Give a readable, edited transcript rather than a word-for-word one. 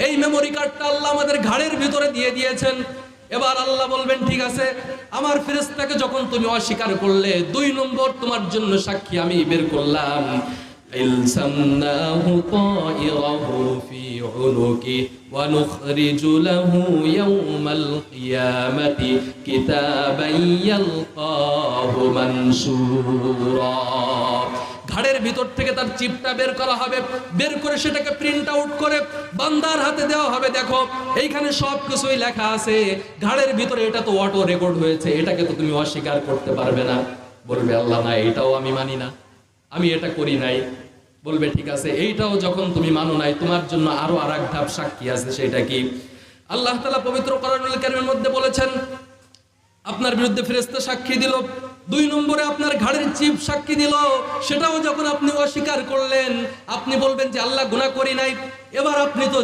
এই মেমোরি কার্ডটা আল্লাহ আমাদের ঘাড়ের ভিতরে দিয়ে দিয়েছেন। এবার আল্লাহ বলবেন ঠিক আছে, আমার ফেরেশতাকে যখন তুমি অস্বীকার করলে, 2 নম্বর তোমার জন্য সাক্ষী আমি বের করলাম। ইলসামনাহু তাইরাহু ফি উনুকি ওয়া নুখরিজু লাহু ইয়াওমাল কিয়ামাতি কিতাবান ইয়ালকাহু মানসুরা। ঘাড়ের ভিতর থেকে তার চিপটা বের করা হবে, বের করে সেটাকে প্রিন্ট আউট করে বান্দার হাতে দেওয়া হবে। দেখো এইখানে সব কিছুই লেখা আছে, ঘাড়ের ভিতরে এটা তো অটো রেকর্ড হয়েছে, এটাকে তো তুমি অস্বীকার করতে পারবে না। বলবে আল্লাহ না, এটাও আমি মানি না, আমি এটা করি নাই। বলবে ঠিক আছে, এইটাও যখন তুমি মানো নাই, তোমার জন্য আরো আরেক ধাপ সাক্ষী আছে। সেটা কি? আল্লাহ তাআলা পবিত্র কোরআনুল কারীমের মধ্যে বলেছেন, আপনার বিরুদ্ধে ফেরেশতা সাক্ষী দিল, 2 নম্বরে আপনার ঘাড়ের চিপ সাক্ষী দিল, সেটাও যখন আপনি অস্বীকার করলেন, আপনি বলবেন যে আল্লাহ গুনাহ করি নাই। এবার আপনি তো